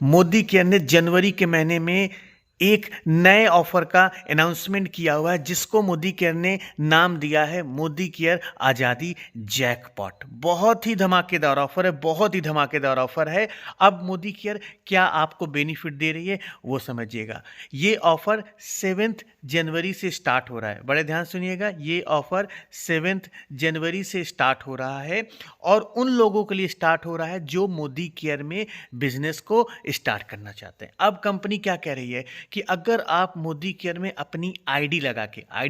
Modi care ने जनवरी के महीने में एक नए ऑफर का अनाउंसमेंट किया हुआ है जिसको मोदी केयर ने नाम दिया है मोदी केयर आज़ादी जैकपॉट। बहुत ही धमाकेदार ऑफर है, बहुत ही धमाकेदार ऑफर है। अब मोदी केयर क्या आपको बेनिफिट दे रही है वो समझिएगा। ये ऑफर 7 जनवरी से स्टार्ट हो रहा है। बड़े ध्यान सुनिएगा, ये ऑफर 7 जनवरी से स्टार्ट हो रहा है और उन लोगों के लिए स्टार्ट हो रहा है जो मोदी केयर में बिजनेस को स्टार्ट करना चाहते हैं। अब कंपनी क्या कह रही है कि अगर आप मोदी केयर में अपनी आईडी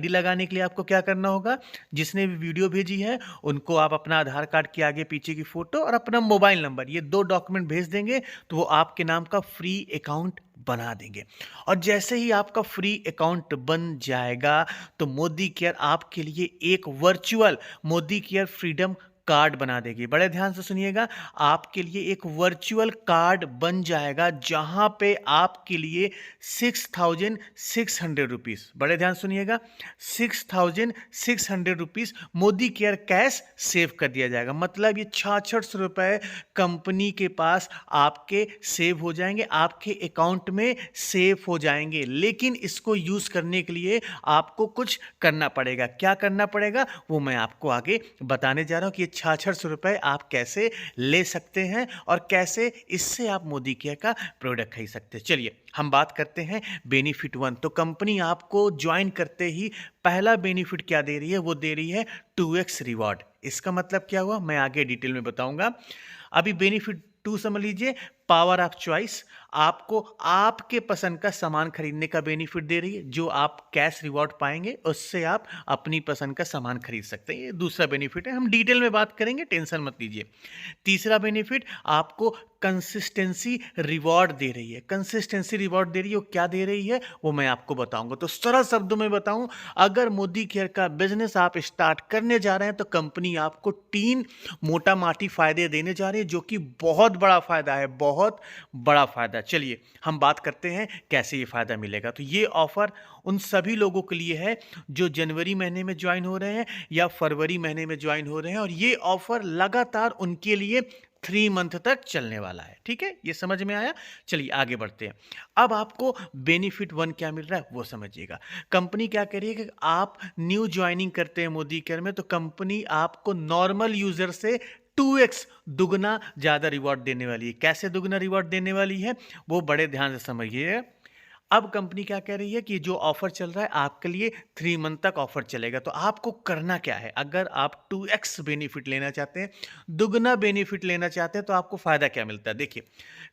लगाने के लिए आपको क्या करना होगा, जिसने भी वीडियो भेजी है उनको आप अपना आधार कार्ड के आगे पीछे की फोटो और अपना मोबाइल नंबर, ये 2 डॉक्यूमेंट भेज देंगे तो वो आपके नाम का फ्री अकाउंट बना देंगे। और जैसे ही आपका फ्री अकाउंट बन जाएगा तो मोदी केयर आपके लिए एक virtual Modi care freedom card बना देगी। बड़े ध्यान से सुनिएगा, आपके लिए एक वर्चुअल कार्ड बन जाएगा जहां पे आपके लिए 6,600 रुपीज़, बड़े ध्यान सुनिएगा, 6,600 rupees Modi care cash save कर दिया जाएगा। मतलब ये 6600 रुपये कंपनी के पास आपके सेव हो जाएंगे, आपके अकाउंट में सेव हो जाएंगे। लेकिन इसको यूज़ करने के लिए आपको कुछ करना पड़ेगा। क्या करना पड़ेगा वो मैं आपको आगे बताने जा रहा हूँ कि ये 6600 रुपये आप कैसे ले सकते हैं और कैसे इससे आप मोदी केयर का प्रोडक्ट खरीद सकते हैं। चलिए हम बात करते हैं बेनिफिट 1। तो कंपनी आपको ज्वाइन करते ही पहला बेनिफिट क्या दे रही है, वो दे रही है 2x रिवॉर्ड। इसका मतलब क्या हुआ मैं आगे डिटेल में बताऊंगा। अभी बेनिफिट 2 समझ लीजिए, पावर ऑफ चॉइस। आपको आपके पसंद का सामान खरीदने का बेनिफिट दे रही है। जो आप कैश रिवॉर्ड पाएंगे उससे आप अपनी पसंद का सामान खरीद सकते हैं। ये दूसरा बेनिफिट है, हम डिटेल में बात करेंगे, टेंशन मत लीजिए। तीसरा बेनिफिट आपको कंसिस्टेंसी रिवॉर्ड दे रही है। कंसिस्टेंसी रिवॉर्ड दे रही है, वो क्या दे रही है वो मैं आपको बताऊंगा। तो सरल शब्दों में बताऊं, अगर मोदी केयर का बिजनेस आप स्टार्ट करने जा रहे हैं तो कंपनी आपको 3 मोटा माटी फायदे देने जा रही है, जो कि बहुत बड़ा फायदा है, बहुत बड़ा फायदा। चलिए हम बात करते हैं कैसे ये फायदा मिलेगा। तो ये ऑफर उन सभी लोगों के लिए है जो जनवरी महीने में ज्वाइन हो रहे हैं या फरवरी महीने में ज्वाइन हो रहे हैं, और ये ऑफर लगातार उनके लिए 3 मंथ तक चलने वाला है। ठीक है, ये समझ में आया। चलिए आगे बढ़ते हैं। अब आपको बेनिफिट 1 क्या मिल रहा है वो समझिएगा। कंपनी क्या कह रही है कि आप न्यू ज्वाइनिंग करते हैं मोदी केयर में तो कंपनी आपको नॉर्मल यूजर से 2x दुगना ज्यादा रिवॉर्ड देने वाली है। कैसे दुगना रिवॉर्ड देने वाली है वो बड़े ध्यान से समझिए। अब कंपनी क्या कह रही है कि जो ऑफर चल रहा है आपके लिए 3 मंथ तक ऑफर चलेगा। तो आपको करना क्या है, अगर आप 2x बेनिफिट लेना चाहते हैं, दुगना बेनिफिट लेना चाहते हैं, तो आपको फायदा क्या मिलता है। देखिए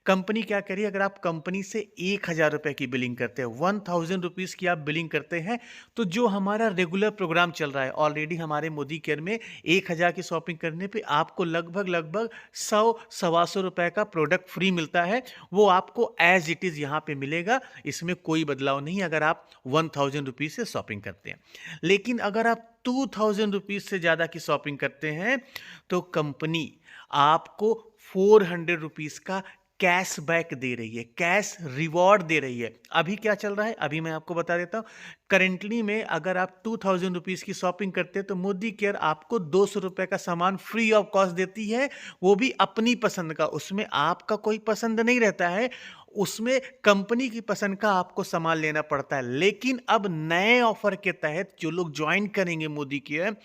कंपनी क्या कह रही है, अगर आप कंपनी से 1000 रुपए की बिलिंग करते हैं, 1000 रुपीज़ की आप बिलिंग करते हैं, तो जो हमारा रेगुलर प्रोग्राम चल रहा है ऑलरेडी हमारे मोदी केयर में, 1000 की शॉपिंग करने पे आपको लगभग 100-125 रुपए का प्रोडक्ट फ्री मिलता है। वो आपको एज इट इज़ यहाँ पे मिलेगा, इसमें कोई बदलाव नहीं अगर आप 1000 रुपीज़ से शॉपिंग करते हैं। लेकिन अगर आप 2000 रुपीज़ से ज़्यादा की शॉपिंग करते हैं तो कंपनी आपको 400 रुपीज़ का कैश बैक दे रही है, कैश रिवॉर्ड दे रही है। अभी क्या चल रहा है अभी मैं आपको बता देता हूँ। करेंटली में अगर आप 2000 रुपीज़ की शॉपिंग करते हैं तो मोदी केयर आपको 200 रुपये का सामान फ्री ऑफ कॉस्ट देती है, वो भी अपनी पसंद का। उसमें आपका कोई पसंद नहीं रहता है, उसमें कंपनी की पसंद का आपको सामान लेना पड़ता है। लेकिन अब नए ऑफर के तहत जो लोग ज्वाइन करेंगे मोदी केयर,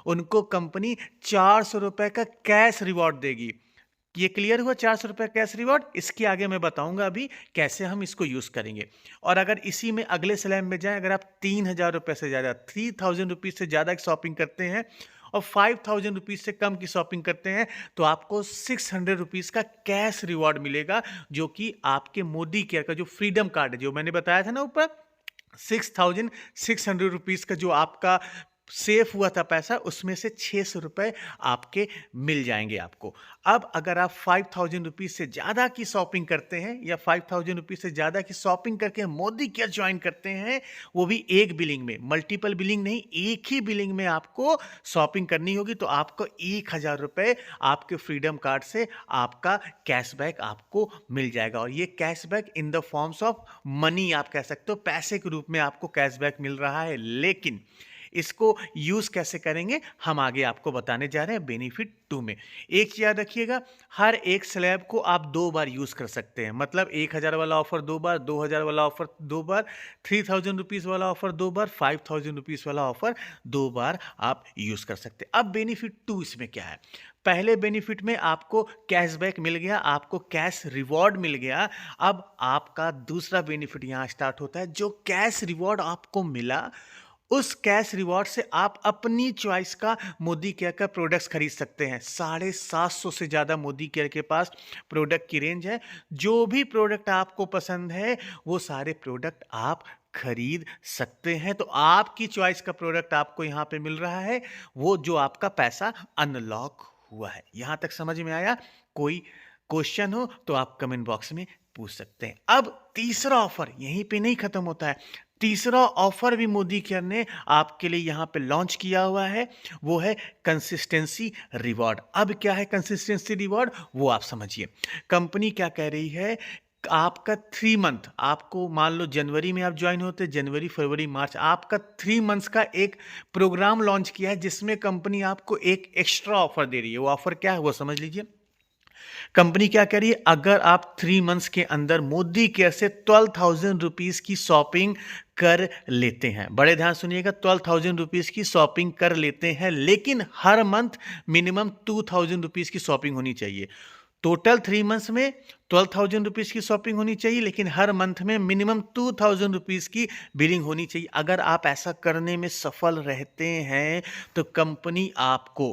उनको कंपनी 400 रुपये का कैश रिवॉर्ड देगी। ये क्लियर हुआ, 400 रुपये कैश रिवॉर्ड। इसके आगे मैं बताऊंगा अभी कैसे हम इसको यूज करेंगे। और अगर इसी में अगले स्लैब में जाएं, अगर आप 3000 रुपये से ज़्यादा, 3000 रुपीज़ से ज़्यादा की शॉपिंग करते हैं और 5000 रुपीज़ से कम की शॉपिंग करते हैं तो आपको 600 रुपीज़ का कैश रिवॉर्ड मिलेगा, जो कि आपके मोदी केयर का जो फ्रीडम कार्ड है, जो मैंने बताया था ना ऊपर, 6600 रुपीज़ का जो आपका सेफ हुआ था पैसा, उसमें से 600 रुपये आपके मिल जाएंगे आपको। अब अगर आप 5000 रुपीज़ से ज़्यादा की शॉपिंग करते हैं या 5000 रुपीज़ से ज़्यादा की शॉपिंग करके मोदी केयर ज्वाइन करते हैं, वो भी एक बिलिंग में, मल्टीपल बिलिंग नहीं, एक ही बिलिंग में आपको शॉपिंग करनी होगी, तो आपको 1000 रुपये आपके फ्रीडम कार्ड से आपका कैशबैक आपको मिल जाएगा। और ये cashback in the forms of money, आप कह सकते हो पैसे के रूप में आपको कैशबैक मिल रहा है। लेकिन इसको यूज़ कैसे करेंगे हम आगे आपको बताने जा रहे हैं बेनिफिट 2 में। एक चीज़ याद रखिएगा, हर एक स्लैब को आप 2 बार यूज़ कर सकते हैं। मतलब 1000 वाला ऑफर 2 बार, 2000 वाला ऑफर 2 बार, 3000 रुपीज़ वाला ऑफर 2 बार, 5000 रुपीज़ वाला ऑफर 2 बार आप यूज़ कर सकते हैं। अब बेनिफिट 2 इसमें क्या है? पहले बेनिफिट में आपको कैशबैक मिल गया, आपको कैश रिवॉर्ड मिल गया। अब आपका दूसरा बेनिफिट यहाँ स्टार्ट होता है। जो कैश रिवॉर्ड आपको मिला, उस कैश रिवॉर्ड से आप अपनी चॉइस का मोदी केयर का प्रोडक्ट्स खरीद सकते हैं। 750 से ज़्यादा मोदी केयर के पास प्रोडक्ट की रेंज है। जो भी प्रोडक्ट आपको पसंद है वो सारे प्रोडक्ट आप खरीद सकते हैं। तो आपकी चॉइस का प्रोडक्ट आपको यहाँ पे मिल रहा है, वो जो आपका पैसा अनलॉक हुआ है। यहाँ तक समझ में आया? कोई क्वेश्चन हो तो आप कमेंट बॉक्स में पूछ सकते हैं। अब तीसरा ऑफर यहीं पे नहीं खत्म होता है। तीसरा ऑफर भी मोदी केयर ने आपके लिए यहाँ पे लॉन्च किया हुआ है, वो है कंसिस्टेंसी रिवॉर्ड। अब क्या है कंसिस्टेंसी रिवॉर्ड, वो आप समझिए। कंपनी क्या कह रही है, आपका 3 मंथ, आपको मान लो जनवरी में आप ज्वाइन होते, जनवरी फरवरी मार्च, आपका 3 मंथ्स का एक प्रोग्राम लॉन्च किया है जिसमें कंपनी आपको एक एक्स्ट्रा ऑफर दे रही है। वो ऑफर क्या है वो समझ लीजिए। कंपनी क्या कह रही है, अगर आप 3 मंथ्स के अंदर मोदी केयर से 12,000 रुपीज़ की शॉपिंग कर लेते हैं, बड़े ध्यान सुनिएगा, 12,000 रुपीज़ की शॉपिंग कर लेते हैं, लेकिन हर मंथ मिनिमम 2,000 रुपीज़ की शॉपिंग होनी चाहिए। टोटल 3 मंथ्स में 12,000 रुपीज़ की शॉपिंग होनी चाहिए, लेकिन हर मंथ में मिनिमम 2,000 रुपीज़ की बिलिंग होनी चाहिए। अगर आप ऐसा करने में सफल रहते हैं तो कंपनी आपको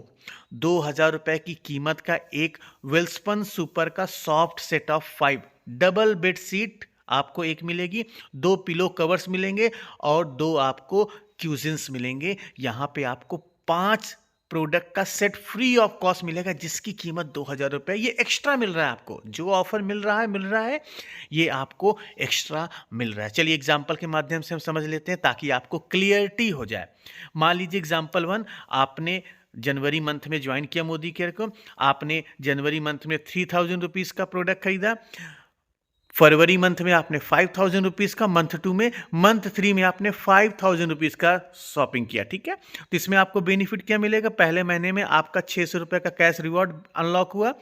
2,000 रुपये की कीमत का एक वेलस्पन सुपर का soft set of 5 double bed sheet आपको एक मिलेगी, 2 पिलो कवर्स मिलेंगे और 2 आपको क्यूजिन्स मिलेंगे। यहाँ पे आपको 5 प्रोडक्ट का सेट फ्री ऑफ कॉस्ट मिलेगा जिसकी कीमत 2,000 रुपये। ये एक्स्ट्रा मिल रहा है आपको, जो ऑफर मिल रहा है ये आपको एक्स्ट्रा मिल रहा है। चलिए एग्जांपल के माध्यम से हम समझ लेते हैं ताकि आपको क्लियरिटी हो जाए। मान लीजिए एग्जांपल 1, आपने जनवरी मंथ में ज्वाइन किया मोदी केयर को, आपने जनवरी मंथ में 3,000 रुपीज़ का प्रोडक्ट खरीदा, फरवरी मंथ में आपने 5,000 रुपीज़ का, मंथ 2 में, मंथ 3 में आपने 5,000 रुपीज़ का शॉपिंग किया, ठीक है। तो इसमें आपको बेनिफिट क्या मिलेगा, पहले महीने में आपका 600 रुपये का कैश रिवॉर्ड अनलॉक हुआ,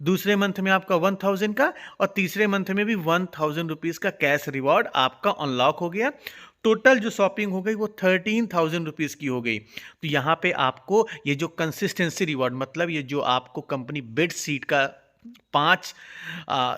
दूसरे मंथ में आपका 1,000 का और तीसरे मंथ में भी 1,000 रुपीज़ का कैश रिवॉर्ड आपका अनलॉक हो गया। टोटल जो शॉपिंग हो गई वो 13,000 रुपीज़ की हो गई। तो यहाँ पे आपको ये जो कंसिस्टेंसी रिवॉर्ड, मतलब ये जो आपको कंपनी बेड सीट का 5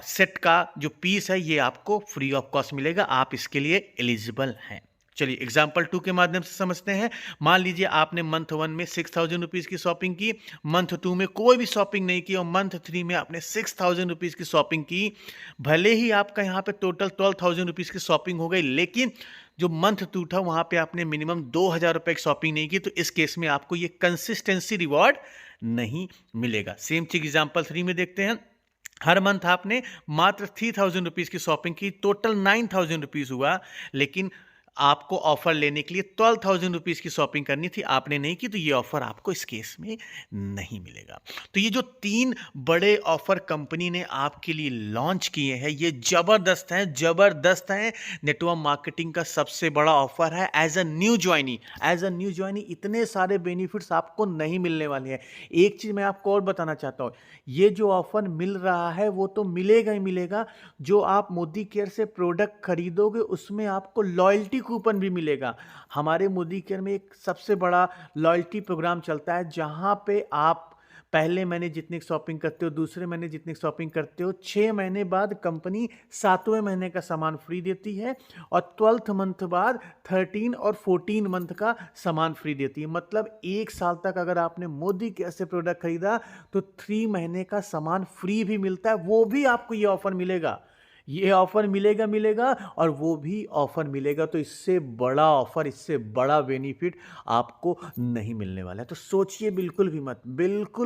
सेट का जो पीस है ये आपको फ्री ऑफ कॉस्ट मिलेगा, आप इसके लिए एलिजिबल हैं। चलिए एग्जाम्पल 2 के माध्यम से समझते हैं। मान लीजिए आपने मंथ 1 में 6,000 रुपीज़ की शॉपिंग की, मंथ 2 में कोई भी शॉपिंग नहीं की और मंथ 3 में आपने 6,000 रुपीज़ की शॉपिंग की। भले ही आपका यहाँ पे टोटल 12,000 रुपीज़ की शॉपिंग हो गई, लेकिन जो मंथ 2 था वहाँ पे आपने मिनिमम 2,000 रुपये की शॉपिंग नहीं की, तो इस केस में आपको ये कंसिस्टेंसी रिवॉर्ड नहीं मिलेगा। सेम चीज एग्जाम्पल 3 में देखते हैं। हर मंथ आपने मात्र 3,000 रुपीज़ की शॉपिंग की, टोटल 9,000 रुपीज़ हुआ, लेकिन आपको ऑफर लेने के लिए 12,000 रुपीज़ की शॉपिंग करनी थी, आपने नहीं की, तो ये ऑफर आपको इस केस में नहीं मिलेगा। तो ये जो 3 बड़े ऑफर कंपनी ने आपके लिए लॉन्च किए हैं ये जबरदस्त हैं। नेटवर्क मार्केटिंग का सबसे बड़ा ऑफर है। एज अ न्यू ज्वाइनी इतने सारे बेनिफिट्स आपको नहीं मिलने वाले हैं। एक चीज़ मैं आपको और बताना चाहता हूँ, ये जो ऑफर मिल रहा है वो तो मिलेगा ही मिलेगा, जो आप मोदी केयर से प्रोडक्ट खरीदोगे उसमें आपको लॉयल्टी कूपन भी मिलेगा। हमारे मोदी केयर में एक सबसे बड़ा लॉयल्टी प्रोग्राम चलता है जहां पे आप पहले महीने जितनी शॉपिंग करते हो, दूसरे महीने जितनी शॉपिंग करते हो, 6 महीने बाद कंपनी 7वें महीने का सामान फ्री देती है और 12th मंथ बाद 13 और 14 मंथ का सामान फ्री देती है। मतलब 1 साल तक अगर आपने मोदी केयर से प्रोडक्ट खरीदा तो 3 महीने का सामान फ्री भी मिलता है। वो भी आपको ये ऑफर मिलेगा, ये ऑफर मिलेगा और वो भी ऑफर मिलेगा। तो इससे बड़ा ऑफर, इससे बड़ा बेनिफिट आपको नहीं मिलने वाला है। तो सोचिए, बिल्कुल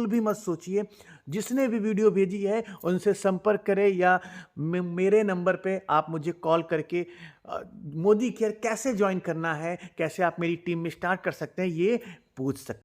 भी मत सोचिए। जिसने भी वीडियो भेजी है उनसे संपर्क करें या मेरे नंबर पे आप मुझे कॉल करके मोदी केयर कैसे ज्वाइन करना है, कैसे आप मेरी टीम में स्टार्ट कर सकते हैं, ये पूछ सकते हैं।